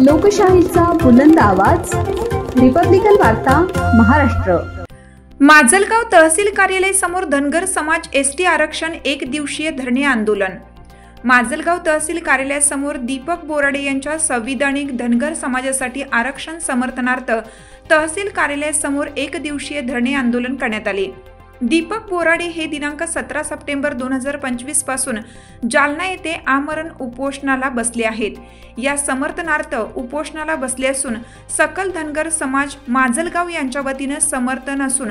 लोकशाहीचा बुलंद आवाज, रिपब्लिकन वार्ता महाराष्ट्र। माजलगाव तहसील कार्यालय समोर धनगर समाज एसटी आरक्षण एक दिवसीय धरणे आंदोलन। माजलगाव तहसील कार्यालयासमोर दीपक बोराडे यांच्या संविधानिक धनगर समाजासाठी आरक्षण समर्थनार्थ तहसील कार्यालयासमोर एक दिवसीय धरणे आंदोलन करण्यात आले। दीपक बोराडे हे दिनांक 17 सप्टेंबर 2025 पासून जालना येथे आमरण उपोषणाला बसले आहेत। या समर्थनार्थ उपोषणाला बसले असून सकल धनगर समाज माजलगाव यांच्या वतीने समर्थन असून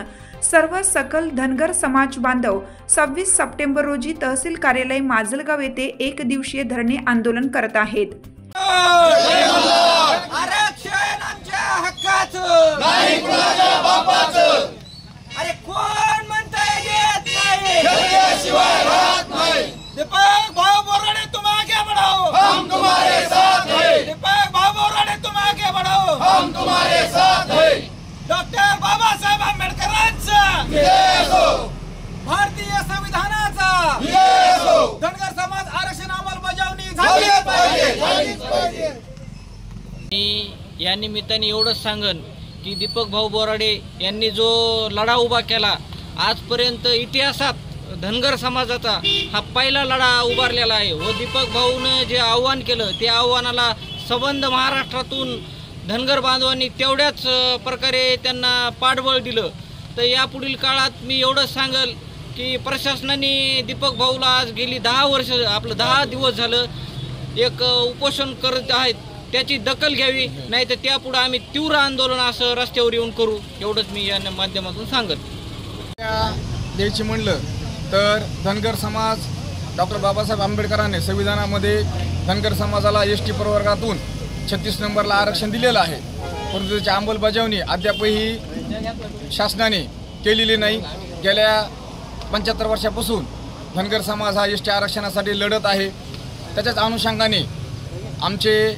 सर्व सकल धनगर समाज बांधव 26 सप्टेंबर रोजी तहसील कार्यालय माजलगाव येथे एक दिवसीय धरणे आंदोलन करत आहेत। अरे कोण म्हणताय देत नाही, शिवाय राहत नाही। दीपक भाऊ बोराडे तुम आगे बढ़ो, हम तुम्हारे साथ हैं। दीपक भाऊ बोराडे तुम आगे बढ़ो, हम तुम्हारे साथ हैं। डॉक्टर बाबासाहेब आंबेडकरांचा जय हो, भारतीय संविधानाचा जय हो। धनगर समाज आरक्षण अंमलबजावणी झाली पाहिजे। मी या निमित्ताने एवढंच सांगन की दीपक भाऊ बोराडे यांनी जो लढा उभा केला, आजपर्यंत इतिहासात धनगर समाजाचा हा पहिला लढा उभारलेला आहे व दीपक भाऊने जे आव्हान केलं त्या आव्हानाला संबंध महाराष्ट्रातून धनगर बांधवांनी तेवढ्याच प्रकारे त्यांना पाठबळ दिलं। तर यापुढील काळात मी एवढंच सांगल की प्रशासनाने दीपक भाऊला आज गेली 10 वर्ष आपलं 10 दिवस झालं एक उपोषण करत आहेत, त्याची दखल घ्यावी, नाही तर त्यापुढे आम्ही तीव्र आंदोलन असं रस्त्यावर येऊन करू, एवढंच मी या माध्यमातून सांगत। द्यायची म्हणलं तर धनगर समाज डॉक्टर बाबासाहेब आंबेडकरांनी संविधानामध्ये धनगर समाजाला एसटी प्रवर्गातून 36 नंबरला आरक्षण दिलेलं आहे, परंतु त्याची अंमलबजावणी अद्यापही शासनाने केलेली नाही। गेल्या 75 वर्षापासून धनगर समाज हा एसटी आरक्षणासाठी लढत आहे। त्याच्याच अनुषंगाने आमचे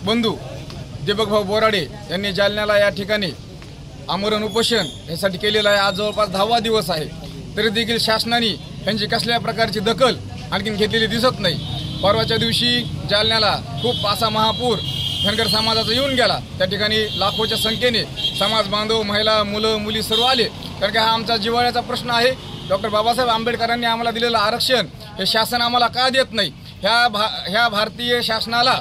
बंधू दीपक भाऊ बोराडे यांनी जालन्याला या ठिकाणी आमरण उपोषण यासाठी केलेलं आहे। आज जवळपास 10वा दिवस आहे, तरी देखील शासनाने यांची कसल्या प्रकारची दखल आणखीन घेतलेली दिसत नाही। परवाच्या दिवशी जालन्याला खूप असा महापूर धनगर समाजाचा येऊन गेला, त्या ठिकाणी लाखोच्या संख्येने समाज बांधव, महिला, मुलं, मुली सर्व आले, कारण की हा आमचा जिव्हाळ्याचा प्रश्न आहे। डॉक्टर बाबासाहेब आंबेडकरांनी आम्हाला दिलेलं आरक्षण हे शासन आम्हाला का देत नाही? ह्या भारतीय शासनाला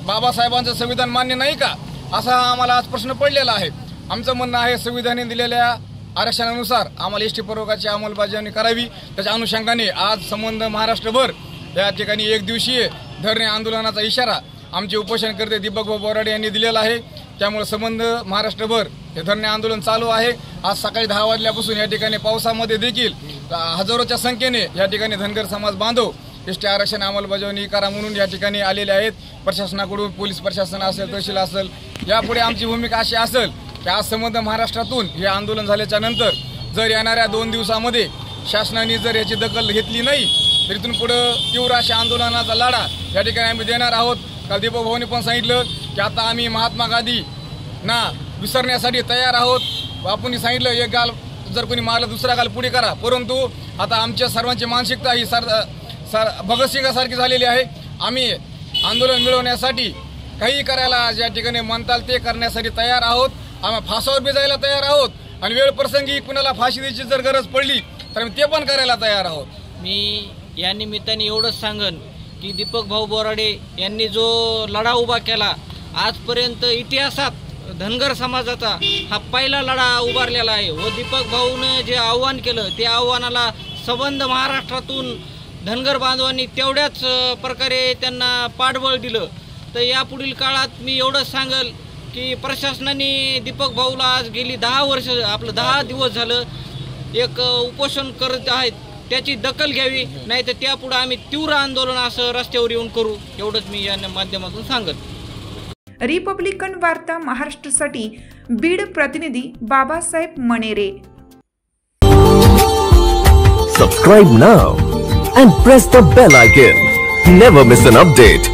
बाबासाहेबांचं संविधान मान्य नाही का, असा आम्हाला आज प्रश्न पडलेला आहे। आमचं म्हणणं आहे संविधानाने दिलेल्या आरक्षणानुसार आम्हाला एसटी प्रवर्गाची अंमलबजावणी करावी। त्याच्या अनुषंगाने आज संबंध महाराष्ट्रभर या ठिकाणी एक दिवसीय धरणे आंदोलनाचा इशारा आमचे उपोषणकर्ते दीपक भाऊ बोराडे यांनी दिलेला आहे। त्यामुळे संबंध महाराष्ट्रभर हे धरणे आंदोलन चालू आहे। आज सकाळी 10 वाजल्यापासून या ठिकाणी पावसामध्ये देखील हजारोच्या संख्येने या ठिकाणी धनगर समाज बांधव एसटी आरक्षण अंमलबजावणी करा म्हणून या ठिकाणी आलेले आहेत। प्रशासनाकडून पोलीस प्रशासन असेल, तहसील असेल, यापुढे आमची भूमिका अशी असेल की आज संबंध महाराष्ट्रातून हे आंदोलन झाल्याच्या नंतर जर येणाऱ्या 2 दिवसामध्ये शासनाने जर याची दखल घेतली नाही तर इथून पुढे तीव्र अशा आंदोलनाचा लढा या ठिकाणी आम्ही देणार आहोत। काल दीपक भाऊनी पण सांगितलं की आता आम्ही महात्मा गांधींना विसरण्यासाठी तयार आहोत। आपण सांगितलं एक गाल जर कोणी मारलं दुसरा गाल पुढे करा, परंतु आता आमच्या सर्वांची मानसिकता ही भगतसिंगासारखी झालेली आहे। आम्ही आंदोलन मिळवण्यासाठी काही करायला ज्या ठिकाणी म्हणताल ते करण्यासाठी तयार आहोत। आम्ही फासावर बी जायला तयार आहोत आणि वेळ प्रसंगी कुणाला फाशी द्यायची जर गरज पडली तर आम्ही ते पण करायला तयार आहोत। मी या निमित्ताने एवढंच सांगन की दीपक भाऊ बोराडे यांनी जो लढा उभा केला, आजपर्यंत इतिहासात धनगर समाजाचा हा पहिला लढा उभारलेला आहे व दीपक भाऊने जे आव्हान केलं त्या आव्हानाला संबंध महाराष्ट्रातून धनगर बांधवांनी तेवढ्याच प्रकारे त्यांना पाठबळ दिलं। तर यापुढील काळात मी एवढंच सांगल की प्रशासनाने दीपक भाऊला आज गेली 10 वर्ष आपलं 10 दिवस झालं एक उपोषण करत आहेत, त्याची दखल घ्यावी, नाही तर त्यापुढे आम्ही तीव्र आंदोलन असं रस्त्यावर येऊन करू, एवढंच मी या माध्यमातून सांगत। रिपब्लिकन वार्ता महाराष्ट्रासाठी बीड प्रतिनिधी Babasaheb Manere. Subscribe now and press the bell icon. Never miss an update.